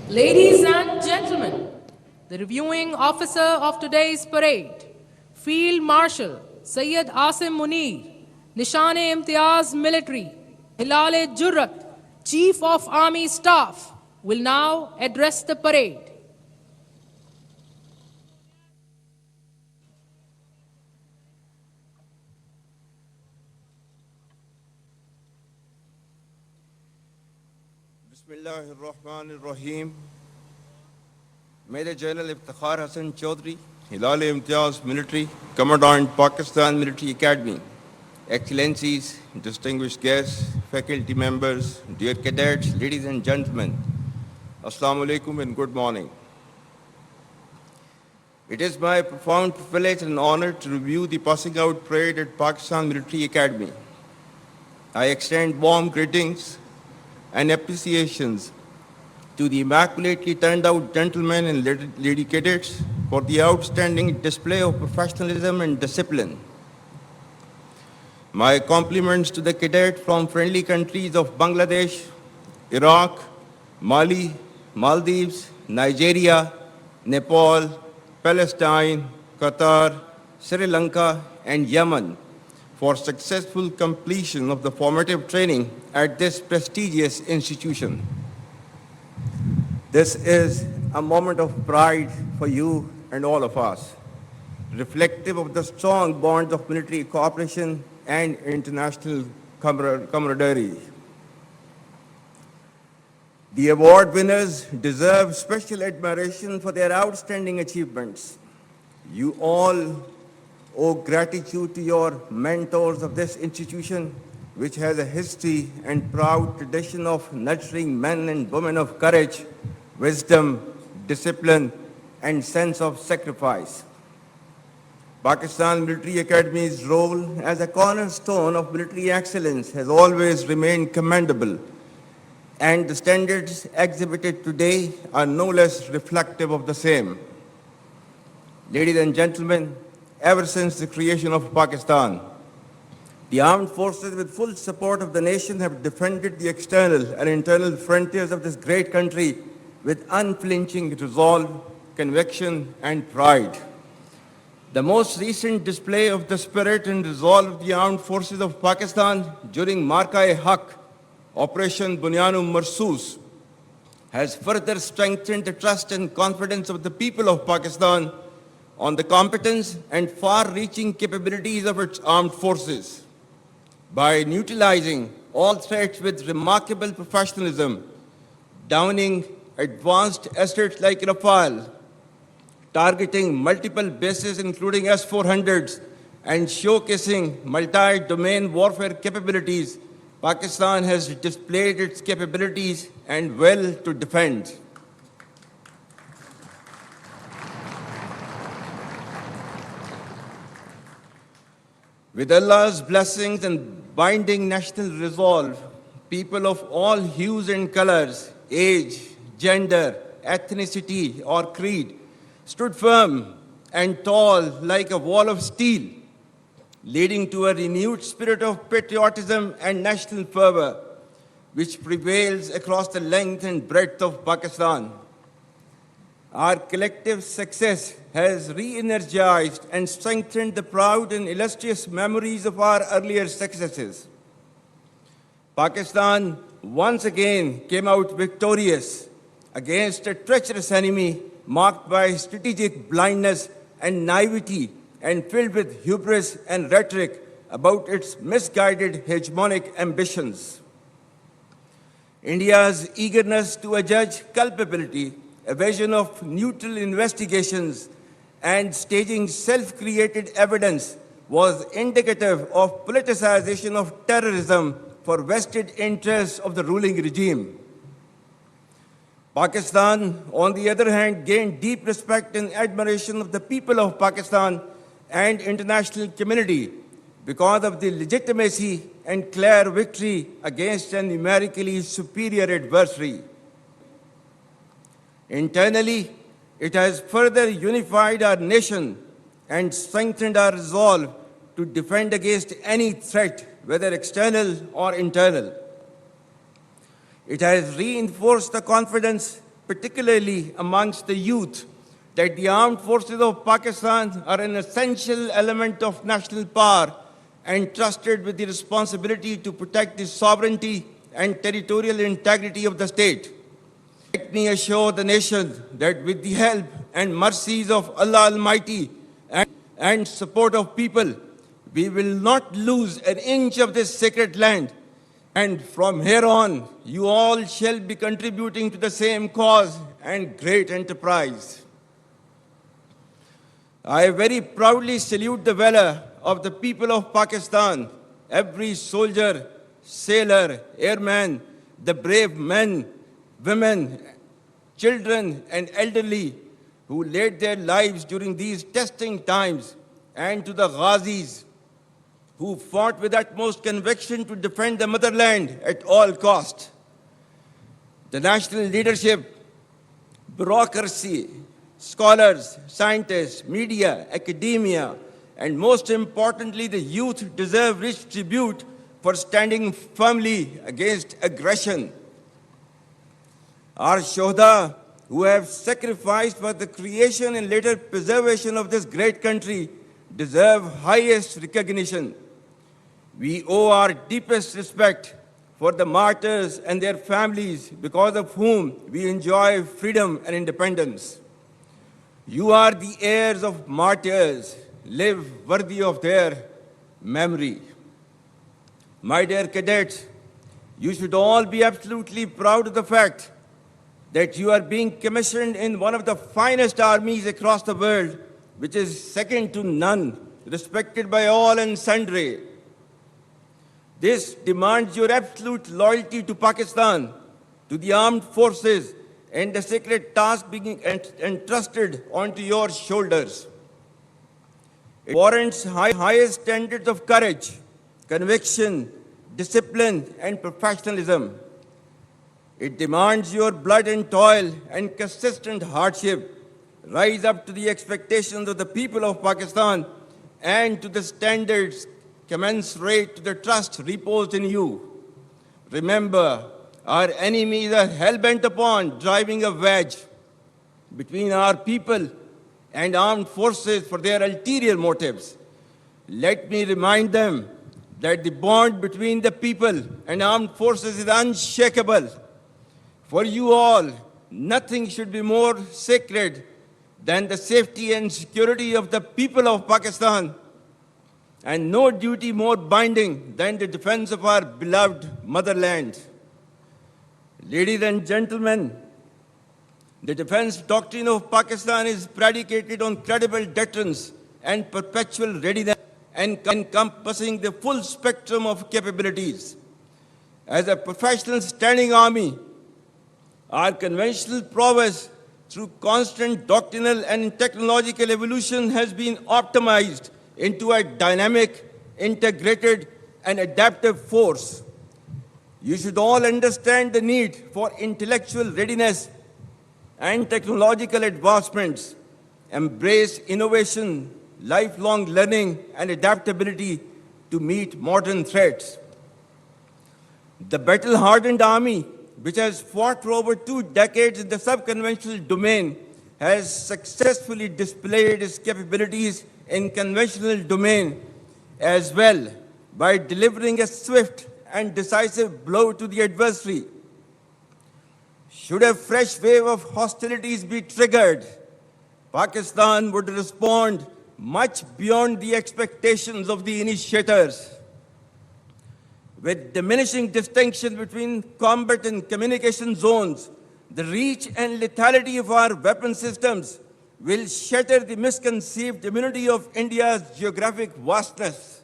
Ladies and gentlemen, the reviewing officer of today's parade, Field Marshal Sayyid Asim Munir, Nishan-e-Imtiyaz Military, Hilal-e-Jurrat, Chief of Army Staff, will now address the parade. Bismillahirrahmanirrahim. Major General Iftikhar Hassan Chaudhry, Hilal-e-Imtiyaz Military, Commandant Pakistan Military Academy, Excellencies, distinguished guests, faculty members, dear cadets, ladies and gentlemen, Assalamu alaikum and good morning. It is my profound privilege and honor to review the passing out parade at Pakistan Military Academy. I extend warm greetings and appreciations to the immaculately turned out gentlemen and lady cadets for the outstanding display of professionalism and discipline. My compliments to the cadets from friendly countries of Bangladesh, Iraq, Mali, Maldives, Nigeria, Nepal, Palestine, Qatar, Sri Lanka, and Yemen for successful completion of the formative training at this prestigious institution. This is a moment of pride for you and all of us, reflective of the strong bonds of military cooperation and international camaraderie. The award winners deserve special admiration for their outstanding achievements. You all owe gratitude to your mentors of this institution, which has a history and proud tradition of nurturing men and women of courage, wisdom, discipline, and sense of sacrifice. Pakistan Military Academy's role as a cornerstone of military excellence has always remained commendable, and the standards exhibited today are no less reflective of the same. Ladies and gentlemen, ever since the creation of Pakistan, the armed forces with full support of the nation have defended the external and internal frontiers of this great country with unflinching resolve, conviction, and pride. The most recent display of the spirit and resolve of the armed forces of Pakistan during Marka-e-Haq, Operation Bunyan-e Marsus, has further strengthened the trust and confidence of the people of Pakistan on the competence and far-reaching capabilities of its armed forces. By neutralizing all threats with remarkable professionalism, downing advanced assets like Rafale, targeting multiple bases including S-400s, and showcasing multi-domain warfare capabilities, Pakistan has displayed its capabilities and will to defend. With Allah's blessings and binding national resolve, people of all hues and colors, age, gender, ethnicity, or creed stood firm and tall like a wall of steel, leading to a renewed spirit of patriotism and national fervor, which prevails across the length and breadth of Pakistan. Our collective success has re-energized and strengthened the proud and illustrious memories of our earlier successes. Pakistan once again came out victorious against a treacherous enemy marked by strategic blindness and naivety and filled with hubris and rhetoric about its misguided hegemonic ambitions. India's eagerness to adjudge culpability, evasion of neutral investigations, and staging self-created evidence was indicative of politicization of terrorism for vested interests of the ruling regime. Pakistan, on the other hand, gained deep respect and admiration of the people of Pakistan and international community because of the legitimacy and clear victory against a numerically superior adversary. Internally, it has further unified our nation and strengthened our resolve to defend against any threat, whether external or internal. It has reinforced the confidence particularly amongst the youth, that the armed forces of Pakistan are an essential element of national power entrusted with the responsibility to protect the sovereignty and territorial integrity of the state. Let me assure the nation that with the help and mercies of Allah Almighty and support of people, we will not lose an inch of this sacred land. And from here on, you all shall be contributing to the same cause and great enterprise. I very proudly salute the valor of the people of Pakistan, every soldier, sailor, airman, the brave men, women, children, and elderly who laid their lives during these testing times, and to the Ghazis who fought with utmost conviction to defend the motherland at all cost. The national leadership, bureaucracy, scholars, scientists, media, academia, and most importantly, the youth deserve rich tribute for standing firmly against aggression. Our Shohda, who have sacrificed for the creation and later preservation of this great country, deserve highest recognition. We owe our deepest respect for the martyrs and their families, because of whom we enjoy freedom and independence. You are the heirs of martyrs. Live worthy of their memory. My dear cadets, you should all be absolutely proud of the fact that you are being commissioned in one of the finest armies across the world, which is second to none, respected by all and sundry. This demands your absolute loyalty to Pakistan, to the armed forces, and the sacred task being entrusted onto your shoulders. It warrants highest standards of courage, conviction, discipline, and professionalism. It demands your blood and toil and consistent hardship rise up to the expectations of the people of Pakistan and to the standards commensurate to the trust reposed in you. Remember, our enemies are hell-bent upon driving a wedge between our people and armed forces for their ulterior motives. Let me remind them that the bond between the people and armed forces is unshakable. For you all, nothing should be more sacred than the safety and security of the people of Pakistan, and no duty more binding than the defense of our beloved motherland. Ladies and gentlemen, the defense doctrine of Pakistan is predicated on credible deterrence and perpetual readiness, encompassing the full spectrum of capabilities. As a professional standing army, our conventional prowess through constant doctrinal and technological evolution has been optimized into a dynamic, integrated, and adaptive force. You should all understand the need for intellectual readiness and technological advancements, embrace innovation, lifelong learning, and adaptability to meet modern threats. The battle-hardened army, which has fought for over 2 decades in the sub-conventional domain, has successfully displayed its capabilities in conventional domain as well by delivering a swift and decisive blow to the adversary. Should a fresh wave of hostilities be triggered, Pakistan would respond much beyond the expectations of the initiators. With diminishing distinction between combat and communication zones, the reach and lethality of our weapon systems will shatter the misconceived immunity of India's geographic vastness.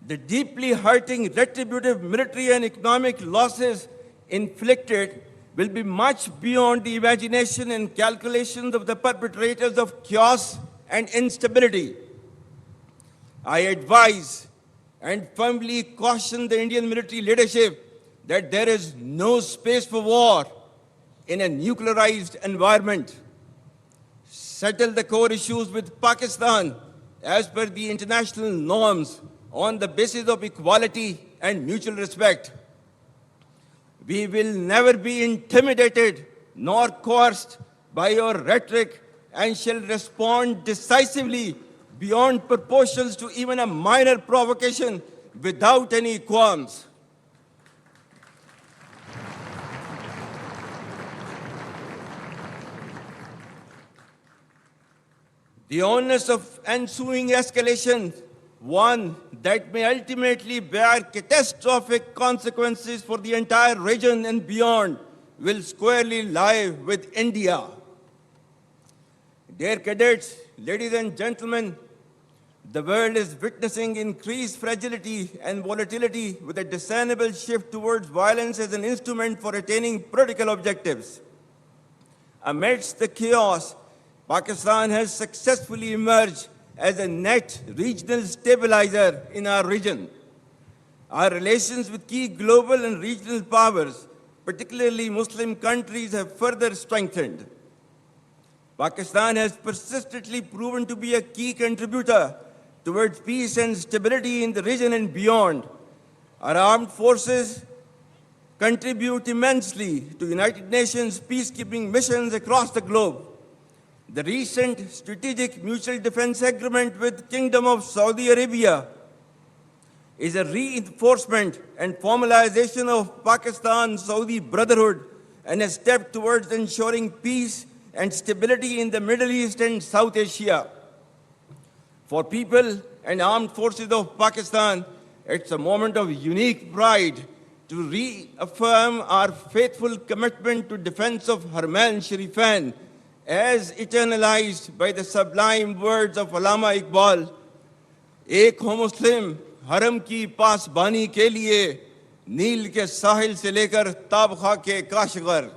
The deeply hurting retributive military and economic losses inflicted will be much beyond the imagination and calculations of the perpetrators of chaos and instability. I advise and firmly caution the Indian military leadership that there is no space for war in a nuclearized environment. Settle the core issues with Pakistan as per the international norms on the basis of equality and mutual respect. We will never be intimidated nor coerced by your rhetoric, and shall respond decisively beyond proportions to even a minor provocation without any qualms. The onus of ensuing escalation, one that may ultimately bear catastrophic consequences for the entire region and beyond, will squarely lie with India. Dear cadets, ladies and gentlemen, the world is witnessing increased fragility and volatility with a discernible shift towards violence as an instrument for attaining political objectives. Amidst the chaos, Pakistan has successfully emerged as a net regional stabilizer in our region. Our relations with key global and regional powers, particularly Muslim countries, have further strengthened. Pakistan has persistently proven to be a key contributor towards peace and stability in the region and beyond. Our armed forces contribute immensely to United Nations peacekeeping missions across the globe. The recent strategic mutual defense agreement with Kingdom of Saudi Arabia is a reinforcement and formalization of Pakistan-Saudi brotherhood and a step towards ensuring peace and stability in the Middle East and South Asia. For people and armed forces of Pakistan, it's a moment of unique pride to reaffirm our faithful commitment to defense of Harmain Sharifan, as eternalized by the sublime words of Allama Iqbal, एक हो मुस्लिम हरम की पासबानी के लिए नील के साहिल से लेकर ताबखा के Kashgar.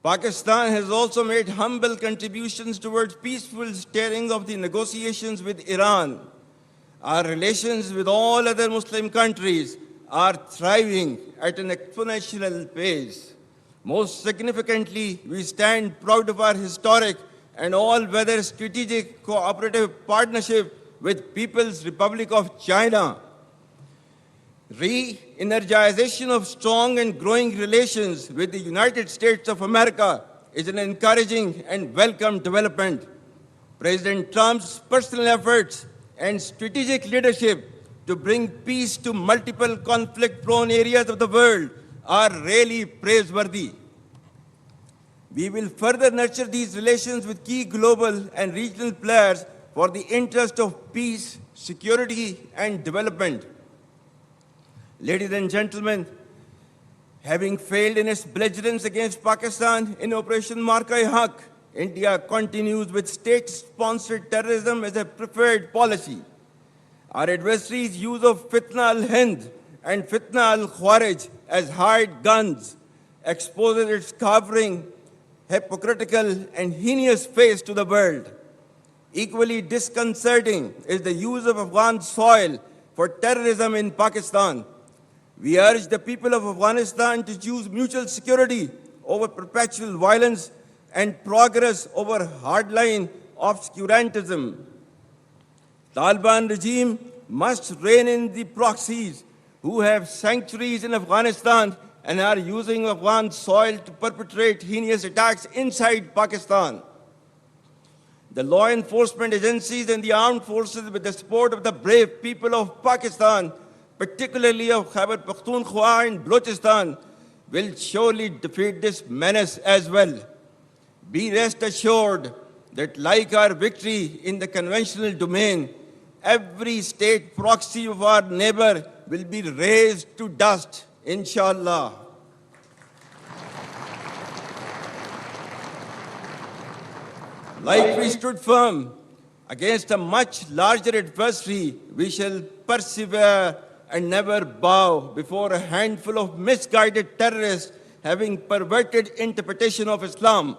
Pakistan has also made humble contributions towards peaceful steering of the negotiations with Iran. Our relations with all other Muslim countries are thriving at an exponential pace. Most significantly, we stand proud of our historic and all-weather strategic cooperative partnership with People's Republic of China. Re-energization of strong and growing relations with the United States of America is an encouraging and welcome development. President Trump's personal efforts and strategic leadership to bring peace to multiple conflict-prone areas of the world are really praiseworthy. We will further nurture these relations with key global and regional players for the interest of peace, security, and development. Ladies and gentlemen, having failed in its belligerence against Pakistan in Operation Marka-e-Haq, India continues with state-sponsored terrorism as a preferred policy. Our adversaries' use of Fitna al-Hind and Fitna al-Khawarij as hired guns exposes its cowering, hypocritical, and heinous face to the world. Equally disconcerting is the use of Afghan soil for terrorism in Pakistan. We urge the people of Afghanistan to choose mutual security over perpetual violence and progress over hardline obscurantism. Taliban regime must rein in the proxies who have sanctuaries in Afghanistan and are using Afghan soil to perpetrate heinous attacks inside Pakistan. The law enforcement agencies and the armed forces, with the support of the brave people of Pakistan, particularly of Khyber Pakhtunkhwa and Balochistan, will surely defeat this menace as well. Be rest assured that, like our victory in the conventional domain, every state proxy of our neighbor will be razed to dust, inshallah. Like we stood firm against a much larger adversary, we shall persevere and never bow before a handful of misguided terrorists having perverted interpretation of Islam.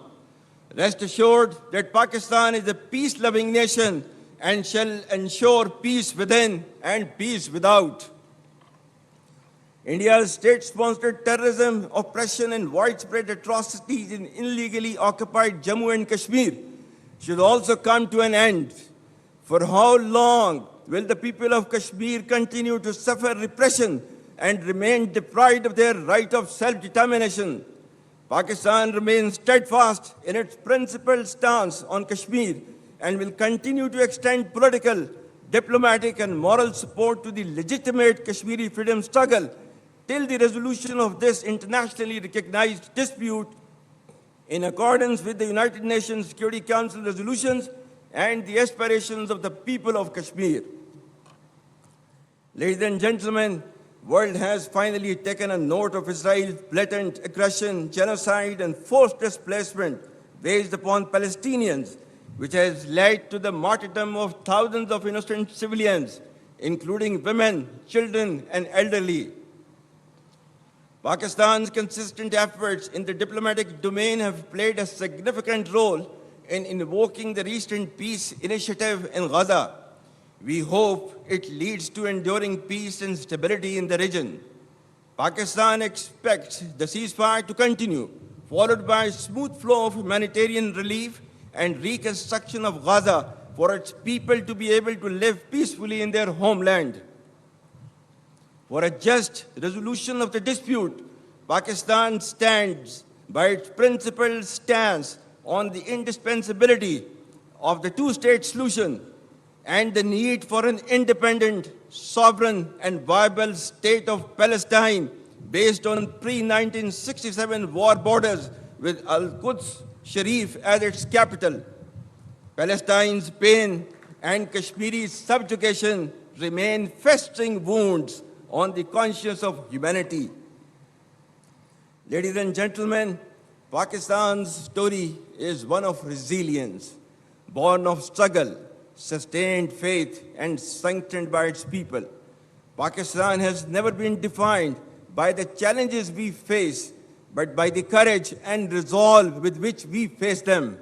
Rest assured that Pakistan is a peace-loving nation and shall ensure peace within and peace without. India's state-sponsored terrorism, oppression, and widespread atrocities in illegally occupied Jammu and Kashmir should also come to an end. For how long will the people of Kashmir continue to suffer repression and remain deprived of their right of self-determination. Pakistan remains steadfast in its principled stance on Kashmir and will continue to extend political, diplomatic, and moral support to the legitimate Kashmiri freedom struggle till the resolution of this internationally recognized dispute in accordance with the United Nations Security Council resolutions and the aspirations of the people of Kashmir. Ladies and gentlemen, the world has finally taken a note of Israel's blatant aggression, genocide, and forced displacement waged upon Palestinians, which has led to the martyrdom of thousands of innocent civilians, including women, children, and elderly. Pakistan's consistent efforts in the diplomatic domain have played a significant role in invoking the recent peace initiative in Gaza. We hope it leads to enduring peace and stability in the region. Pakistan expects the ceasefire to continue, followed by a smooth flow of humanitarian relief and reconstruction of Gaza for its people to be able to live peacefully in their homeland. For a just resolution of the dispute, Pakistan stands by its principled stance on the indispensability of the two-state solution and the need for an independent, sovereign, and viable state of Palestine based on pre-1967 war borders with Al-Quds Sharif as its capital. Palestine's pain and Kashmiri's subjugation remain festering wounds on the conscience of humanity. Ladies and gentlemen, Pakistan's story is one of resilience, born of struggle, sustained faith, and strengthened by its people. Pakistan has never been defined by the challenges we face, but by the courage and resolve with which we face them.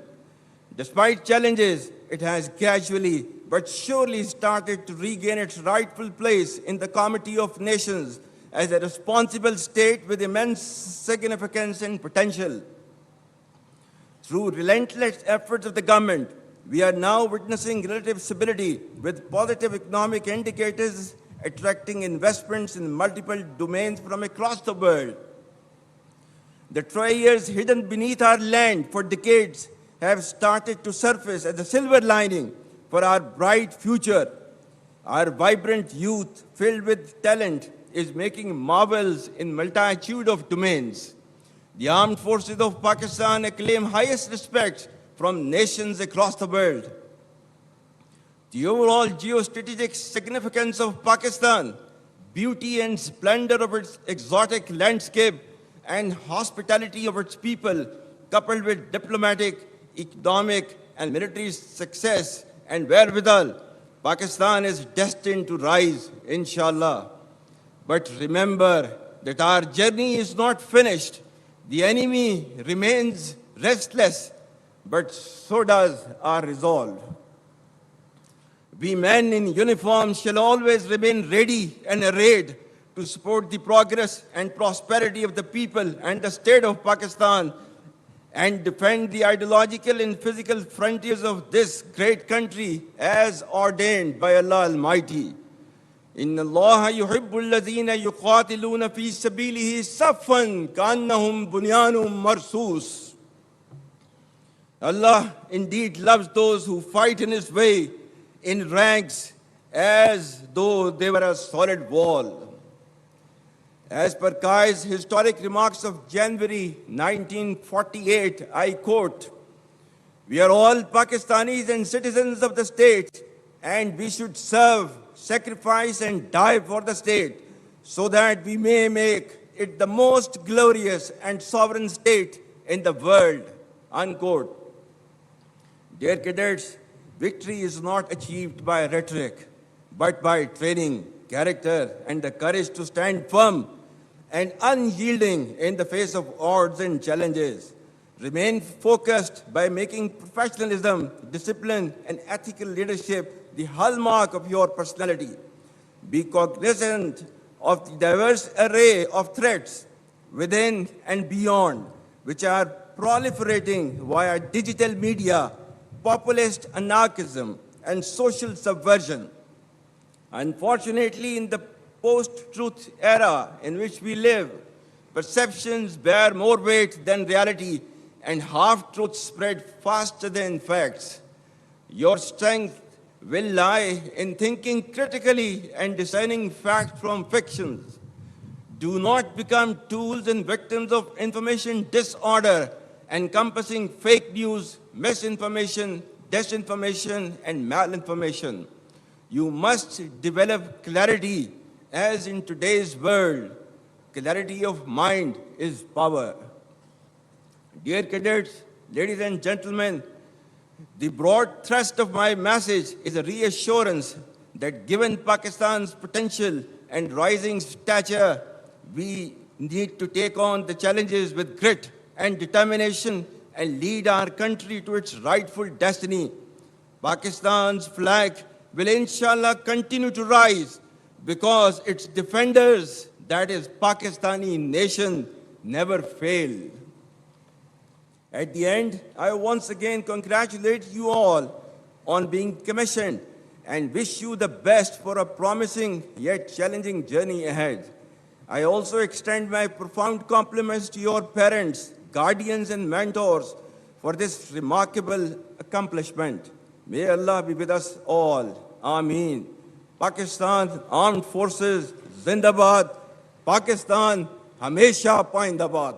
Despite challenges, it has gradually but surely started to regain its rightful place in the Committee of Nations as a responsible state with immense significance and potential. Through relentless efforts of the government, we are now witnessing relative stability with positive economic indicators attracting investments in multiple domains from across the world. The treasures hidden beneath our land for decades have started to surface as a silver lining for our bright future. Our vibrant youth, filled with talent, is making marvels in multitude of domains. The armed forces of Pakistan acclaim highest respect from nations across the world. The overall geostrategic significance of Pakistan, beauty and splendor of its exotic landscape, and hospitality of its people, coupled with diplomatic, economic, and military success and wherewithal, Pakistan is destined to rise, inshallah. But remember that our journey is not finished. The enemy remains restless, but so does our resolve. We men in uniform shall always remain ready and arrayed to support the progress and prosperity of the people and the state of Pakistan and defend the ideological and physical frontiers of this great country as ordained by Allah Almighty. إن الله يحب الذين يقاتلون في سبيله صفا كأنهم بنيان مرصوص. Allah indeed loves those who fight in His way in ranks as though they were a solid wall. As per Kai's historic remarks of January 1948, I quote, "We are all Pakistanis and citizens of the state, and we should serve, sacrifice, and die for the state, so that we may make it the most glorious and sovereign state in the world." Unquote. Dear cadets, victory is not achieved by rhetoric, but by training, character, and the courage to stand firm and unyielding in the face of odds and challenges. Remain focused by making professionalism, discipline, and ethical leadership the hallmark of your personality. Be cognizant of the diverse array of threats within and beyond, which are proliferating via digital media, populist anarchism, and social subversion. Unfortunately, in the post-truth era in which we live, perceptions bear more weight than reality, and half-truths spread faster than facts. Your strength will lie in thinking critically and discerning fact from fictions. Do not become tools and victims of information disorder, encompassing fake news, misinformation, disinformation, and malinformation. You must develop clarity, as in today's world, clarity of mind is power. Dear cadets, ladies and gentlemen, the broad thrust of my message is a reassurance that given Pakistan's potential and rising stature, we need to take on the challenges with grit and determination and lead our country to its rightful destiny. Pakistan's flag will inshallah continue to rise because its defenders, that is Pakistani nation, never fail. At the end, I once again congratulate you all on being commissioned and wish you the best for a promising yet challenging journey ahead. I also extend my profound compliments to your parents, guardians, and mentors for this remarkable accomplishment. May Allah be with us all. Ameen. Pakistan Armed Forces, Zindabad. Pakistan, Hamesha Paindabad.